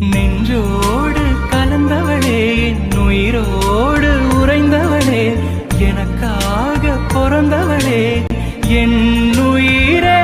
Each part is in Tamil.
நெஞ்சோடு கலந்தவளே, என் உயிரோடு உறைந்தவளே, எனக்காக பிறந்தவளே, என் உயிரே.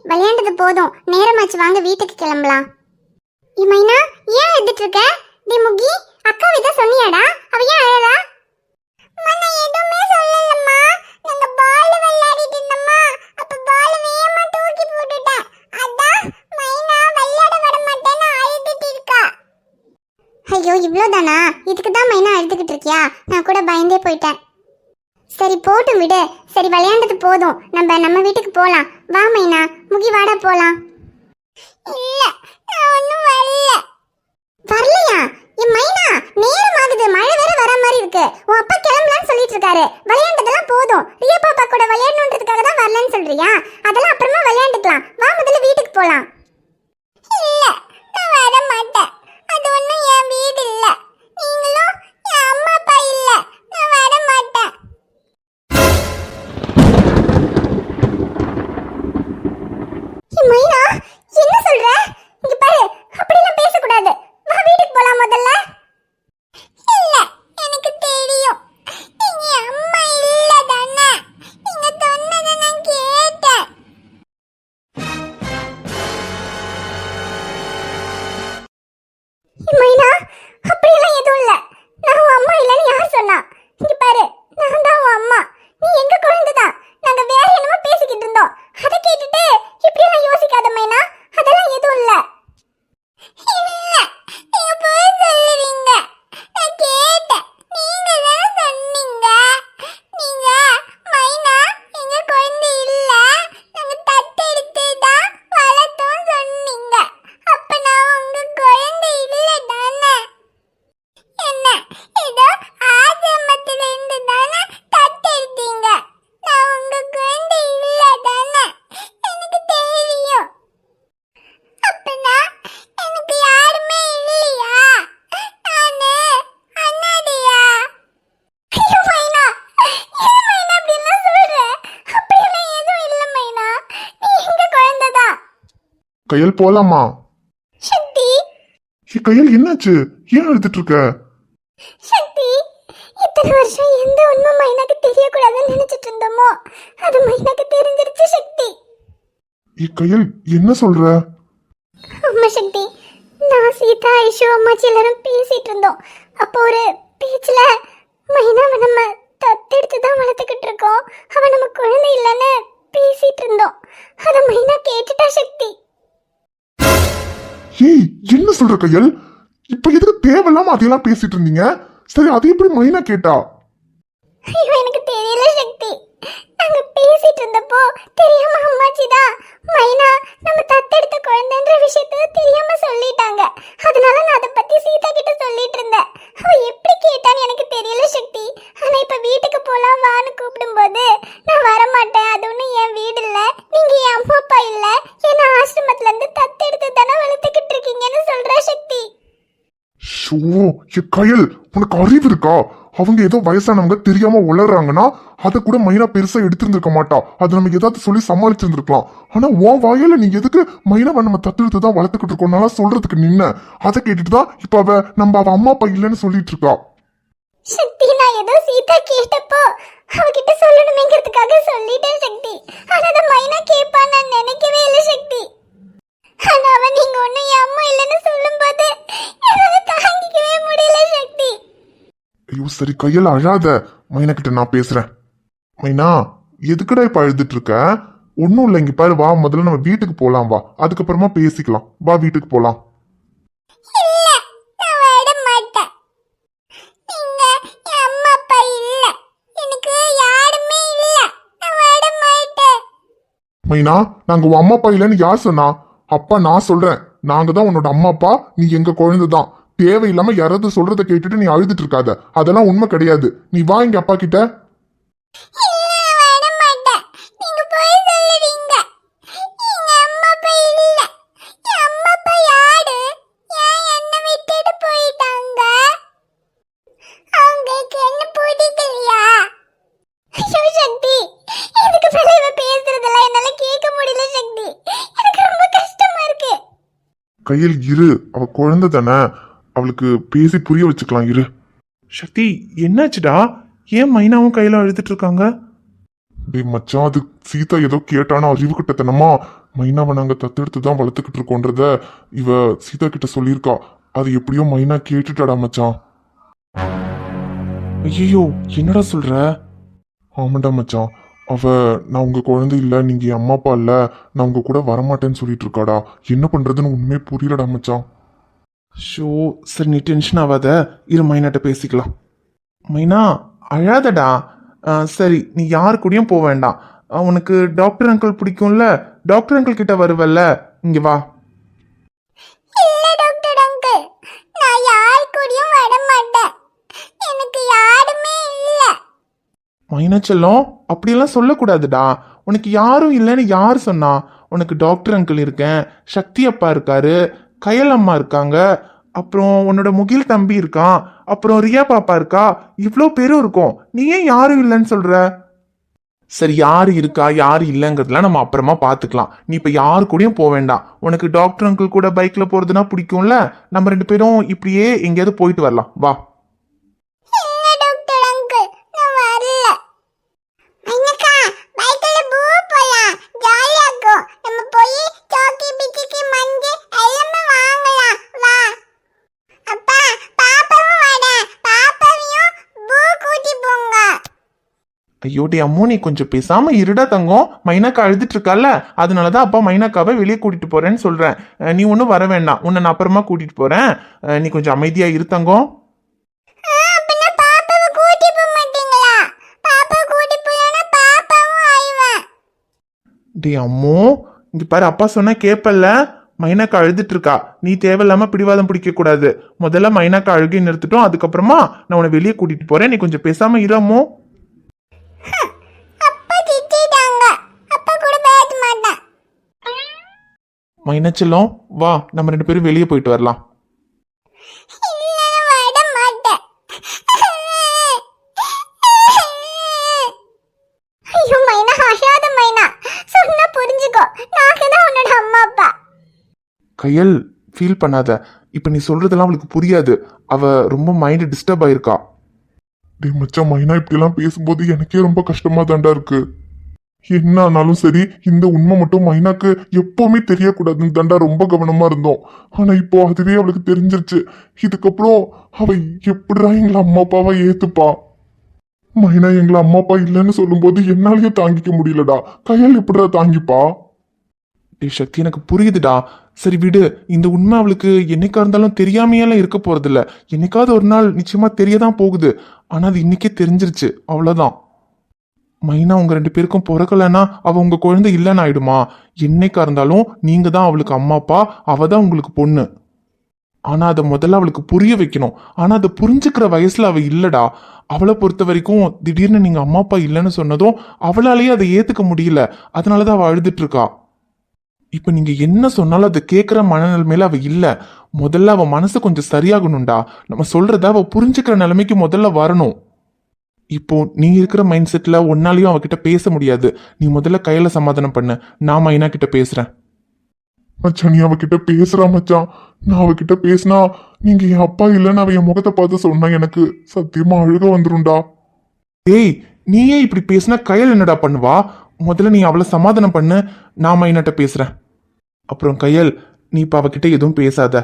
விளையாண்டது போதும், நேரமாச்சு, வாங்க வீட்டுக்கு கிளம்பலாம். மைனா ஏன் எழுதிட்டு இருக்க? டி முகி, அக்காவை தான் சொன்னியாடா? அவ ஏன் அழறா? நான் எதுவுமே சொல்லலம்மா. நாங்க பால் விளையாடிட்டு இருந்தோமா, அப்ப பால் வேகமா தூக்கி போட்டுட்டேன். அதான் மைனா விளையாட வர மாட்டேன்னு அழுதுட்டு இருக்கா. ஐயோ, இவ்வளவுதானா? இதுக்கு தான் மைனா அழுதுகிட்டு இருக்கியா? நான் கூட பயந்தே போயிட்டேன். சரி போட்டும் விடு. சரி விளையாண்டது போதும், நம்ம வீட்டுக்கு போலாம். வா மைனா. முகி வாடா போலாம். இல்ல, நான் ஒண்ணும் வரல. வரலையா? என் மைனா, நேரம் ஆகுது, மழை வேற வர மாதிரி இருக்கு. உன் அப்பா கிளம்பலான்னு சொல்லிட்டு இருக்காரு. விளையாண்டதெல்லாம் போதும். ரியா பாப்பா கூட விளையாடணுன்றதுக்காக தான் வரலன்னு சொல்றியா? அதெல்லாம் அப்புறமா விளையாண்டுக்கலாம். வா, முதல்ல வீட்டுக்கு போலாம். இல்ல, நான் வர மாட்டேன். அது ஒண்ணும் என் வீடு இல்ல. நீங்களும் என் அம்மா அப்பா இல்ல. நான் வர மாட்டேன். மைனா, என்ன சொல்ற? இங்க பாரு, அப்படிலாம் பேசக்கூடாது. வா வீட்டுக்கு போலாம் முதல்ல. இல்ல, எனக்கு தெரியும். நீங்க அம்மா இல்ல தானே. நீங்க சொன்னதை நான் கேட்டேன். மைனா, அப்படிலாம் எதுவும் இல்ல. நான் உன் அம்மா இல்லைன்னு யார் சொன்னா? இங்க பாரு, நான் தான் உன் அம்மா. நீ எங்க குழந்தைதான். நாங்க வேற என்னமோ பேசிக்கிட்டு இருந்தோம். அதை கேட்டுட்டு இப்படியெல்லாம் யோசிக்காத மைனா. அதெல்லாம் எதுவும் இல்ல. இல்ல, நீங்க போய் சொல்லுவீங்க. நான் கேட்டேன். நீங்க தான் சொன்னீங்க. நீங்க மைனா எங்க குழந்தை இல்ல, நாங்க தத்தெடுத்து தான் வளர்த்தோம் சொன்னீங்க. அப்ப நான் உங்க குழந்தை இல்ல தானே? என்ன, ஏதோ ஆசிரமத்துல இருந்து தானே தத்தெடுத்தீங்க. நான் உங்க குழந்தை இல்ல தானே? எனக்கு தெரியும். அப்பனா எனக்கு யாருமே இல்லையா? நானு அனாதையா? ஐயோ மைனா, ஏன் மைனா அப்படிலாம் சொல்ற? அப்படியெல்லாம் எதுவும் இல்ல மைனா. நீ எங்க குழந்தைதான். கையல் போலாமா? சக்தி, கையல் என்னாச்சு? ஏன் அழுதுட்டு இருக்க? சக்தி, இத்தனை வருஷம் எந்த உண்மை மைனாக்கு தெரியக்கூடாதுன்னு நினைச்சிட்டு இருந்தோமோ அது மைனாக்கு தெரிஞ்சிருச்சு சக்தி. கையல் என்ன சொல்ற? அம்மா சக்தி, நான் சீதா ஐஷு அம்மாச்சி எல்லாரும் பேசிட்டு இருந்தோம். அப்போ ஒரு பேச்சுல மைனாவை நம்ம தத்தெடுத்து தான் வளர்த்துக்கிட்டு இருக்கோம், அவன் நம்ம குழந்தை இல்லைன்னு பேசிட்டு இருந்தோம். அதை மைனா கேட்டுட்டா சக்தி. ஏய், என்ன சொல்ற கையல்? இப்ப எதுக்கு தேவையில்லாம அதையெல்லாம் பேசிட்டு இருந்தீங்க? சரி, அது எப்படி மைனா கேட்டா? ஐயோ, எனக்கு தெரியல சக்தி. நாங்க பேசிட்டு இருந்தப்போ தெரியாம அம்மாச்சி தான் மைனா நம்ம தத்தெடுத்த குழந்தைன்ற விஷயத்த தெரியாம சொல்லிட்டாங்க. அதனால நான் அதை பத்தி சீதா கிட்ட சொல்லிட்டு இருந்தேன். அவ எப்படி கேட்டான்னு எனக்கு தெரியல சக்தி. ஆனா இப்ப வீட்டுக்கு போலாம் வான்னு கூப்பிடும்போது நான் வரமாட்டேன், அது ஒன்றும் என் வீடு இல்ல, நீங்க என் அம்மா அப்பா இல்ல, என்ன ஆசிரமத்துல இருந்து தத்தெடுத்து தானே வளர்த்துக்கிட்டு இருக்கீங்கன்னு சொல்றா சக்தி. ஷோ, கையல், உனக்கு அறிவு இருக்கா? அவங்க ஏதோ வயசானவங்க தெரியாம உளறாங்கன்னா அதை கூட மைனா பெருசா எடுத்திருந்திருக்க மாட்டா. அதை நம்ம ஏதாவது சொல்லி சமாளிச்சிருந்திருக்கலாம். ஆனா உன் வாயில நீங்க எதுக்கு மைனாவை நம்ம தத்தெடுத்து தான் வளர்த்துக்கிட்டு இருக்கோம் சொல்றதுக்கு நின்ன. அதை கேட்டுட்டு தான் இப்ப அவ அம்மா அப்பா இல்லைன்னு சொல்லிட்டு இருக்கா. சக்தி, நான் ஏதோ சீதா கேட்டப்போ அவகிட்ட சொல்லணுமேங்கிறதுக்காக சொல்லிட்டேன் சக்தி. ஆனா அதை மைனா கேட்பான்னு நான் நினைக்கவே இல்லை சக்தி. ஆனா அவன் நீங்க ஒன்னும் என் அம்மா இல்லைன்னு சொல்லும்போது என்னால தாங்கிக்கவே முடியல சக்தி. ஐயோ சரி கையில் அழாத, மைனா கிட்ட நான் பேசுறேன். மைனா எதுக்குடா இப்ப அழுதுட்டு இருக்க? ஒன்னும் இல்லை, இங்க பாரு, வா முதல்ல நம்ம வீட்டுக்கு போலாம், வா அதுக்கப்புறமா பேசிக்கலாம், வா வீட்டுக்கு போலாம். இல்ல, நான் வர மாட்டேன். நீங்க என் அம்மா அப்பா இல்ல, எனக்கு யாருமே இல்ல, நான் வர மாட்டேன். மைனா நாங்க உன் அம்மா அப்பா இல்லைன்னு யார் சொன்னா? அப்பா நான் சொல்றேன், நாங்க தான் உன்னோட அம்மா அப்பா, நீ எங்க குழந்தை தான். தேவையில்லாம யாராவது சொல்றத கேட்டுட்டு நீ அழுதுட்டு இருக்காத, அதெல்லாம் உண்மை கிடையாது. நீ வா எங்க அப்பா கிட்ட. இல்ல, நான் வர மாட்டேன். நீங்க போய் சொல்லுவீங்க. எங்க அம்மா அப்பா இல்ல. என் அம்மா அப்பா யாரு? ஏன் என்னை விட்டுட்டு போயிட்டாங்க? அவங்களுக்கு என்ன பிடிக்கலையா? ஐயோ சக்தி, இதுக்கு மேல இவ பேசுறதெல்லாம் என்னால கேட்க முடியல சக்தி. எனக்கு ரொம்ப கஷ்டமா இருக்கு. கையில் இரு, அவ குழந்தை தானே, அவளுக்கு பேசி புரிய வச்சுக்கலாம், இரு. சக்தி, என்னாச்சுடா? ஏன் மைனாவும் கையில அழுதுட்டு இருக்காங்க? டேய் மச்சான், அது சீதா ஏதோ கேட்டானா அறிவு கிட்டத்தனமா மைனாவை நாங்க தத்தெடுத்து தான் வளர்த்துக்கிட்டு இருக்கோன்றத இவ சீதா கிட்ட சொல்லியிருக்கா. அது எப்படியோ மைனா கேட்டுட்டாடா மச்சான். ஐயோ, என்னடா சொல்ற? ஆமாண்டா மச்சான், அவ நான் உங்க குழந்தை இல்ல, நீங்க என் அம்மா அப்பா இல்ல, நான் உங்க கூட வரமாட்டேன்னு சொல்லிட்டு இருக்காடா. என்ன பண்றதுன்னு உண்மையே புரியலடா மச்சான். ஷோ, சரி நீ டென்ஷன் ஆகாத, இரு மைனாட்ட பேசிக்கலாம். மைனா அழாதடா. சரி, நீ யாரு கூடயும் போக வேண்டாம். உனக்கு டாக்டர் அங்கிள் பிடிக்கும்ல, டாக்டர் அங்கிள் கிட்ட வருவல்ல, இங்க வா. இல்ல டாக்டர் அங்கிள், நான் யார் கூடயும் வர மாட்டேன். எனக்கு யாருமே இல்ல. மைனா செல்லம், அப்படியெல்லாம் சொல்லக்கூடாதுடா. உனக்கு யாரும் இல்லைன்னு யார் சொன்னா? உனக்கு டாக்டர் அங்கிள் இருக்கேன், சக்தி அப்பா இருக்காரு, கயல் அம்மா இருக்காங்க, அப்புறம் உன்னோட முகில் தம்பி இருக்கான், அப்புறம் ரியா பாப்பா இருக்கா, இவ்வளோ பேரும் இருக்கும். நீ ஏன் யாரும் இல்லைன்னு சொல்ற? சரி, யாரு இருக்கா யாரு இல்லைங்கிறதுலாம் நம்ம அப்புறமா பார்த்துக்கலாம். நீ இப்போ யாரு கூடயும் போக வேண்டாம். உனக்கு டாக்டர் அங்கிள் கூட பைக்ல போறதுனா பிடிக்கும்ல, நம்ம 2 பேரும் இப்படியே எங்கேயாவது போயிட்டு வரலாம், வா. இல்ல டாக்டர் அங்கிள், நான் வரல. மைனக்கா, பைக்ல போலாம், ஜாலியா இருக்கும். நம்ம போய் சாக்கி பிச்சிக்கு மஞ்சு எல்லாமே வாங்கலாம், வா. அப்பா, பாப்பாவும் வாடா, பாப்பாவையும் பூ கூட்டி போங்க. ஐயோ டி அம்மோ, நீ கொஞ்சம் பேசாம இருடா தங்கம். மைனாக்கா அழுதுட்டு இருக்கால, அதனாலதான் அப்பா மைனாக்காவை வெளியே கூட்டிட்டு போறேன்னு சொல்றேன். நீ ஒன்றும் வர வேண்டாம், உன்னை நான் அப்புறமா கூட்டிட்டு போறேன். நீ கொஞ்சம் அமைதியா இரு தங்கம். அப்படின்னா பாப்பாவை கூட்டி போக மாட்டீங்களா? பாப்பா கூட்டி போனா பாப்பாவும் ஆயிடுவேன். டி அம்மோ, இங்க பாரு, அப்பா சொன்னா கேப்பல்ல. மைனாக்கா அழுதுட்டு இருக்கா, நீ தேவையில்லாம பிடிவாதம் பிடிக்க கூடாது. முதல்ல மைனாக்கா அழுகை நிறுத்திட்டோம், அதுக்கப்புறமா நான் உன்னை வெளியே கூட்டிட்டு போறேன். நீ கொஞ்சம் பேசாம இரு அம்மோ. அப்பா திட்டிட்டாங்க, அப்பா கூட பேச மாட்டேன். மைனா செல்லம், வா, நம்ம 2 பேரும் வெளியே போயிட்டு வரலாம். இல்ல, நான் வர மாட்டேன். ஐயோ மைனா, அழாத மைனா, சொன்னா புரிஞ்சுக்கோ, நாங்க தான் உன்னோட அம்மா அப்பா. கையல், ஃபீல் பண்ணாத. இப்ப நீ சொல்றதெல்லாம் அவளுக்கு புரியாது. அவ ரொம்ப மைண்ட் டிஸ்டர்ப் ஆயிருக்கா. டேய் மச்சான், மைனா இப்படியெல்லாம் பேசும்போது எனக்கே ரொம்ப கஷ்டமா தாண்டா இருக்கு. என்ன ஆனாலும் சரி, இந்த உண்மை மட்டும் மைனாக்கு எப்பவுமே தெரியக்கூடாதுன்னு தாண்டா ரொம்ப கவனமா இருந்தோம். ஆனா இப்போ அதுவே அவளுக்கு தெரிஞ்சிருச்சு. இதுக்கப்புறம் அவ எப்படிடா எங்களை அம்மா அப்பாவை ஏத்துப்பா? மைனா எங்களை அம்மா அப்பா இல்லைன்னு சொல்லும்போது என்னாலயே தாங்கிக்க முடியலடா. கையால் எப்படிடா தாங்கிப்பா? டேய் சக்தி, எனக்கு புரியுதுடா. சரி விடு, இந்த உண்மை அவளுக்கு என்னைக்கா இருந்தாலும் தெரியாமையெல்லாம் இருக்க போறதில்ல. என்னைக்காவது ஒரு நாள் நிச்சயமா தெரியதான் போகுது. ஆனா அது இன்னைக்கே தெரிஞ்சிருச்சு, அவ்வளவுதான். மைனா உங்க 2 பேருக்கும் பிறக்கலன்னா அவ உங்க குழந்தை இல்லைன்னு ஆயிடுமா? என்னைக்கா இருந்தாலும் நீங்க தான் அவளுக்கு அம்மா அப்பா, அவ தான் உங்களுக்கு பொண்ணு. ஆனா அதை முதல்ல அவளுக்கு புரிய வைக்கணும். ஆனா அதை புரிஞ்சுக்கிற வயசுல அவ இல்லடா. அவளை பொறுத்த வரைக்கும் திடீர்னு நீங்க அம்மா அப்பா இல்லைன்னு சொன்னதும் அவளாலேயே அதை ஏத்துக்க முடியல. அதனாலதான் அவ அழுதுட்டு இருக்கா. இப்ப நீங்க என்ன சொன்னாலும் அதை கேட்கிற மனநிலைமையில அவ இல்ல. முதல்ல அவ மனசு கொஞ்சம் சரியாகணும்டா. நம்ம சொல்றத அவ புரிஞ்சுக்கிற நிலைமைக்கு முதல்ல வரணும். இப்போ நீ இருக்கிற மைண்ட் செட்ல ஒன்னாலையும் அவகிட்ட பேச முடியாது. நீ முதல்ல கையில சமாதானம் பண்ணு, நான் மைனா கிட்ட பேசுறேன். மச்சான் நீ அவகிட்ட பேசுறா மச்சான். நான் அவகிட்ட பேசினா நீங்க என் அப்பா இல்லைன்னு அவ என் முகத்தை பார்த்து சொன்னா எனக்கு சத்தியமா அழுக வந்துரும்டா. ஏய், நீயே இப்படி பேசினா கையல் என்னடா பண்ணுவா? முதல்ல நீ அவளை சமாதானம் பண்ணு, நான் மைனாட்ட பேசுறேன். அப்புறம் கையல், நீ இப்போ அவகிட்ட எதுவும் பேசாத.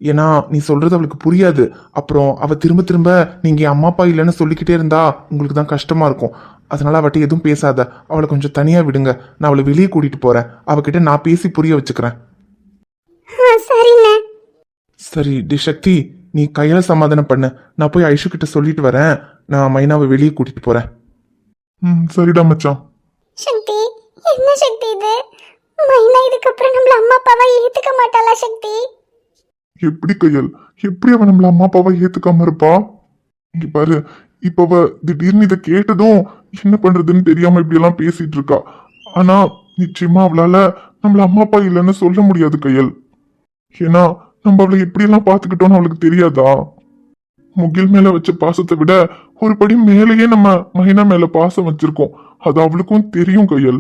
ஏன்னா நீ சொல்றது அவளுக்கு புரியாது. அப்புறம் அவ திரும்ப திரும்ப நீங்க என் அம்மா அப்பா இல்லைன்னு சொல்லிக்கிட்டே இருந்தா உங்களுக்கு தான் கஷ்டமா இருக்கும். அதனால அவட்ட எதுவும் பேசாத. அவளை கொஞ்சம் தனியா விடுங்க. நான் அவளை வெளியே கூட்டிட்டு போறேன். அவகிட்ட நான் பேசி புரிய வச்சுக்கிறேன். சரிண்ணே. சரி டி சக்தி, நீ கையில சமாதானம் பண்ணு. நான் போய் ஐஷு கிட்ட சொல்லிட்டு வரேன். நான் மைனாவை வெளியே கூட்டிட்டு போறேன். சரிடா மச்சான். சக்தி, என்ன சக்தி இது? மைனா இதுக்கப்புறம் நம்மள அம்மா அப்பாவை ஏத்துக்க மாட்டாளா சக்தி? எப்படி கையல், எப்படி அவன் நம்மள அம்மா அப்பாவை ஏத்துக்காம இருப்பா? இங்க பாரு, இப்ப அவ திடீர்னு இதை கேட்டதும் என்ன பண்றதுன்னு தெரியாம இப்படி எல்லாம் பேசிட்டு இருக்கா. ஆனா நிச்சயமா அவளால நம்மள அம்மா அப்பா இல்லைன்னு சொல்ல முடியாது கையல். ஏன்னா நம்ம அவளை எப்படி எல்லாம் பாத்துக்கிட்டோம்னு அவளுக்கு தெரியாதா? முகில் மேல வச்ச பாசத்தை விட ஒரு படி மேலேயே நம்ம மைனா மேல பாசம் வச்சிருக்கோம். அது அவளுக்கும் தெரியும் கையல்.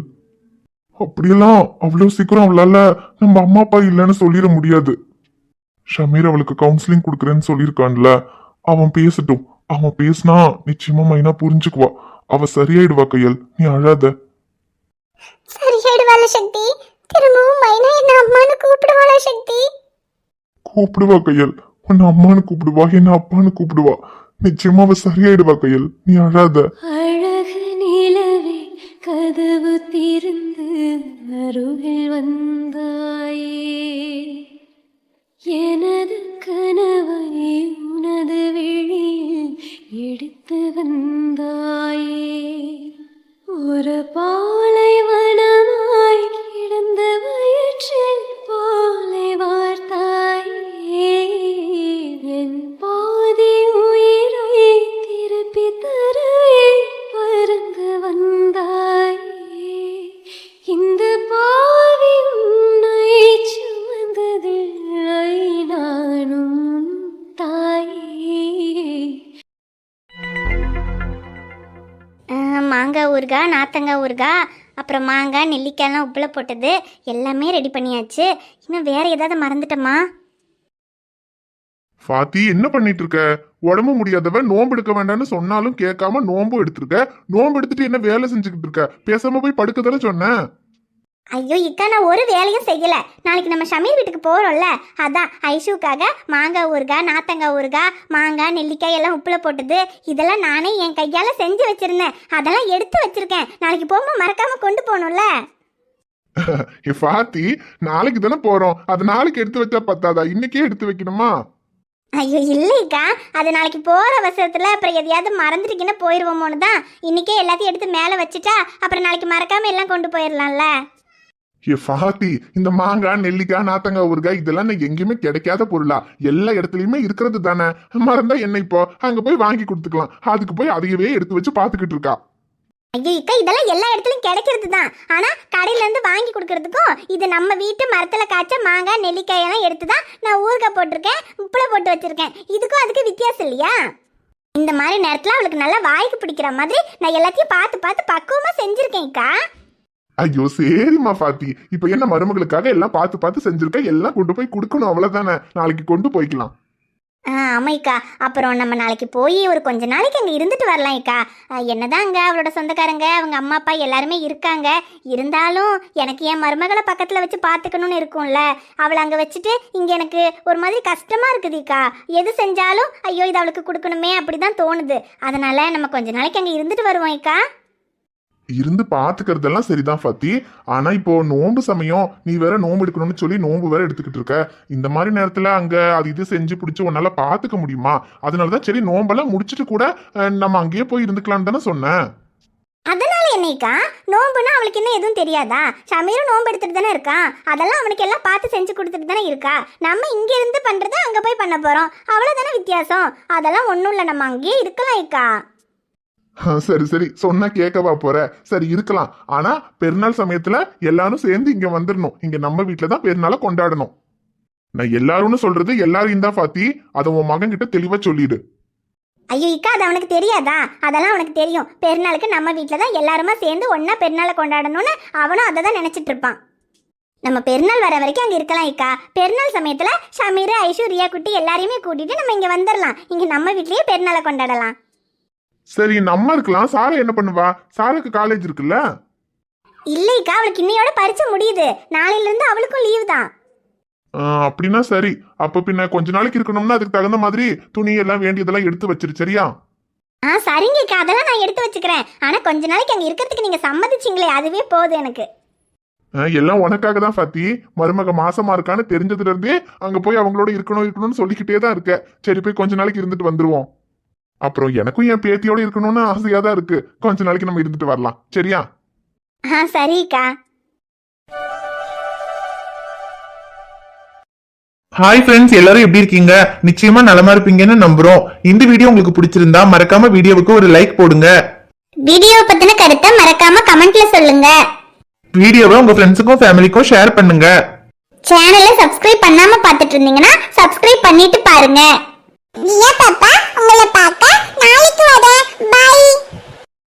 அப்படியெல்லாம் அவ்வளவு சீக்கிரம் அவளால நம்ம அம்மா அப்பா இல்லைன்னு சொல்லிட முடியாது. ஷமீர் அவளுக்கு கவுன்சிலிங் கொடுக்குறேன்னு சொல்லியிருக்கான்ல, அவன் பேசட்டும். அவன் பேசினா நிச்சயமா மைனா புரிஞ்சுக்குவா. அவ சரியாயிடுவா கையல், நீ அழாத. சரியாயிடுவாள சக்தி? திரும்பவும் மைனா என்ன அம்மான்னு கூப்பிடுவாளா சக்தி? கூப்பிடுவா கையல், உன்னை அம்மானு கூப்பிடுவா, என்ன அப்பான்னு கூப்பிடுவா. நிச்சயமா அவ சரியாயிடுவா கையல், நீ அழாத. அழகு நிலவே கதவு திறந்து அருகில் வந்தாயே, எனது கனவை உனது விழியில் எடுத்து வந்தாயே. ஒரு பாலைவனமாய் கிடந்த வயிற்றில் பாலை வார்த்தாயே, என் பாதி உயிரை திருப்பி தரவே பறந்து வந்தாயே. இந்த பாவி உன்னை சுமந்ததில்லை நானும் தாயே. மாங்காய் ஊறுகாய், நாத்தங்காய் ஊறுகாய், அப்புறம் மாங்காய் நெல்லிக்காய்லாம் உப்பில் போட்டது எல்லாமே ரெடி பண்ணியாச்சு. இன்னும் வேற ஏதாவது மறந்துட்டோமா? ஃபாத்தி என்ன பண்ணிட்டு இருக்க? உடம்பு முடியாதவ நோம்பு எடுக்க வேண்டாம்னு சொன்னாலும் கேட்காம நோம்பு எடுத்திருக்க. நோம்பு எடுத்துட்டு என்ன வேலை செஞ்சுக்கிட்டு இருக்க? பேசாம போய் படுக்க தானே சொன்னேன். ஐயோ இக்கா, நான் ஒரு வேலையும் செய்யல. நாளைக்கு நம்ம ஷமீர் வீட்டுக்கு போறோம்ல, அதான் ஐஷுக்காக மாங்காய் ஊறுகாய், நாத்தங்காய் ஊறுகாய், மாங்காய் நெல்லிக்காய் எல்லாம் உப்புல போட்டது இதெல்லாம் நானே என் கையால செஞ்சு வச்சிருந்தேன். அதெல்லாம் எடுத்து வச்சிருக்கேன். நாளைக்கு போகும்போது மறக்காம கொண்டு போகணும்ல. ஃபாத்தி, நாளைக்கு தானே போறோம். அது நாளைக்கு எடுத்து வச்சா பத்தாதா? இன்னைக்கே எடுத்து வைக்கணுமா? ஐயோ இல்லைக்கா, அது நாளைக்கு போற அவசரத்துல அப்புறம் எதையாவது மறந்துட்டீங்கன்னா போயிடுவோமோன்னு தான் இன்னைக்கே எல்லாத்தையும் எடுத்து மேலே வச்சுட்டா அப்புறம் நாளைக்கு மறக்காம எல்லாம் கொண்டு போயிடலாம்ல. ஃபாத்தி, இந்த மாங்காய் நெல்லிக்காய் நாத்தங்காய் ஊறுகாய் இதெல்லாம் எங்கேயுமே கிடைக்காத பொருளா? எல்லா இடத்துலயுமே இருக்கிறது தானே. மறந்தா என்ன இப்போ அங்க போய் வாங்கி கொடுத்துக்கலாம். அதுக்கு போய் அதையவே எடுத்து வச்சு பாத்துக்கிட்டு இருக்கா. ஐயோ இக்கா, இதெல்லாம் எல்லா இடத்துலயும் கிடைக்கிறது தான். ஆனா கடையில இருந்து வாங்கி கொடுக்கறதுக்கும் இது நம்ம வீட்டு மரத்துல காய்ச்ச மாங்காய் நெல்லிக்காய் எல்லாம் எடுத்து தான் நான் ஊறுகாய் போட்டிருக்கேன், உப்புல போட்டு வச்சிருக்கேன். இதுக்கும் அதுக்கு வித்தியாசம் இல்லையா? இந்த மாதிரி நேரத்துல அவளுக்கு நல்லா வாய்க்கு பிடிக்கிற மாதிரி நான் எல்லாத்தையும் பார்த்து பார்த்து பக்குவமா செஞ்சிருக்கேன் அக்கா. ஐயோ சரிம்மா ஃபாத்தி, இப்ப என்ன மருமகளுக்காக எல்லாம் பார்த்து பார்த்து செஞ்சிருக்க. எல்லாம் கொண்டு போய் கொடுக்கணும், அவ்வளவுதானே. நாளைக்கு கொண்டு போய்க்கலாம். ஆமாய்க்கா, அப்புறம் நம்ம நாளைக்கு போய் ஒரு கொஞ்ச நாளைக்கு அங்கே இருந்துட்டு வரலாம் இக்கா. என்னதான் அங்கே அவளோட சொந்தக்காரங்க அவங்க அம்மா அப்பா எல்லாருமே இருக்காங்க. இருந்தாலும் எனக்கு என் மருமகளை பக்கத்தில் வச்சு பார்த்துக்கணும்னு இருக்கும்ல. அவளை அங்கே வச்சுட்டு இங்கே எனக்கு ஒரு மாதிரி கஷ்டமாக இருக்குதுக்கா. எது செஞ்சாலும் ஐயோ இது அவளுக்கு கொடுக்கணுமே அப்படி தான் தோணுது. அதனால நம்ம கொஞ்ச நாளைக்கு அங்கே இருந்துட்டு வருவோம் இக்கா. இருந்து பாத்துக்கிறதெல்லாம் சரிதான் ஃபாத்தி. ஆனா இப்போ நோன்பு சமயம், நீ வேற நோன்பு எடுக்கணும்னு சொல்லி நோன்பு வேற எடுத்துக்கிட்டு இருக்க. இந்த மாதிரி நேரத்துல அங்க அது இது செஞ்சு பிடிச்சி உன்னால பாத்துக்க முடியுமா? அதனாலதான் சரி நோம்பெல்லாம் முடிச்சிட்டு கூட நம்ம அங்கேயே போய் இருந்துக்கலாம்னு தானே சொன்னேன். அதனால என்னைக்கா, நோம்புனா அவளுக்கு என்ன எதுவும் தெரியாதா? ஷமீரும் நோம்பு எடுத்துட்டு தானே இருக்கான். அதெல்லாம் அவனுக்கு எல்லாம் பார்த்து செஞ்சு கொடுத்துட்டு தானே இருக்கா. நம்ம இங்க இருந்து பண்றதை அங்க போய் பண்ண போறோம், அவ்வளவுதானே வித்தியாசம். அதெல்லாம் ஒண்ணும் இல்லை, நம்ம அங்கேயே இருக்கலாம் இக்கா. சரி சரி, சொன்னா கேட்கவா போற? சரி இருக்கலாம். ஆனா பெருநாள் சமயத்துல எல்லாரும் சேர்ந்து இங்க வந்துடணும். இங்க நம்ம வீட்டுலதான் பெருநாளை கொண்டாடணும். நான் எல்லாரும்னு சொல்றது எல்லாரையும் தான் ஃபாத்தி. அதை உன் மகன் கிட்ட தெளிவா சொல்லிடு. ஐயோ இக்கா, அது அவனுக்கு தெரியாதா? அதெல்லாம் அவனுக்கு தெரியும். பெருநாளுக்கு நம்ம வீட்டில் தான் எல்லாருமா சேர்ந்து ஒன்றா பெருநாளை கொண்டாடணும்னு அவனும் அதை தான் நினச்சிட்டு இருப்பான். நம்ம பெருநாள் வர வரைக்கும் அங்க இருக்கலாம் இக்கா. பெருநாள் சமயத்துல ஷமீர், ஐஷு, ரியா குட்டி எல்லாரையுமே கூட்டிட்டு நம்ம இங்க வந்துடலாம். இங்க நம்ம வீட்லயே பெருநாளை கொண்டாடலாம். சரி நம்ம இருக்கலாம். சாரா என்ன பண்ணுவா? சாராக்கு காலேஜ் இருக்குல்ல? இல்லைக்கா, அவளுக்கு இன்னையோட பரீட்சை முடியுது. நாளையில இருந்து அவளுக்கும் லீவ் தான். அப்படின்னா சரி. அப்ப பின்ன கொஞ்ச நாளைக்கு இருக்கணும்னா அதுக்கு தகுந்த மாதிரி துணி எல்லாம் வேண்டியதெல்லாம் எடுத்து வச்சிரு, சரியா? சரிங்கக்கா, அதெல்லாம் நான் எடுத்து வச்சுக்கிறேன். ஆனா கொஞ்ச நாளைக்கு அங்க இருக்கிறதுக்கு நீங்க சம்மதிச்சிங்களே, அதுவே போதும் எனக்கு. எல்லாம் உனக்காக தான் பாத்தி. மருமக மாசமா இருக்கான்னு தெரிஞ்சதுல இருந்தே அங்க போய் அவங்களோட இருக்கணும்னு சொல்லிக்கிட்டே தான் இருக்க. சரி போய் கொஞ்ச நாளைக்கு இருந்துட்டு வந்துருவோம். அப்புறம் எனக்கும் என் பேத்தியோட இருக்கணும்னு ஆசையா தான் இருக்கு. கொஞ்ச நாளைக்கு நம்ம இருந்துட்டு வரலாம், சரியா? சரிக்கா. ஹாய் ஃப்ரெண்ட்ஸ், எல்லாரும் எப்படி இருக்கீங்க? நிச்சயமா நலமா இருப்பீங்கன்னு நம்புறோம். இந்த வீடியோ உங்களுக்கு பிடிச்சிருந்தா மறக்காம வீடியோவுக்கு ஒரு லைக் போடுங்க. வீடியோ பத்தின கருத்தை மறக்காம கமெண்ட்ல சொல்லுங்க. வீடியோவை உங்க ஃப்ரெண்ட்ஸுக்கும் ஃபேமிலிக்கும் ஷேர் பண்ணுங்க. சேனலை சப்ஸ்கிரைப் பண்ணாம பார்த்துட்டு இருந்தீங்கன்னா சப்ஸ்கிரைப் பண்ணிட்டு பாருங்க. பாப்பா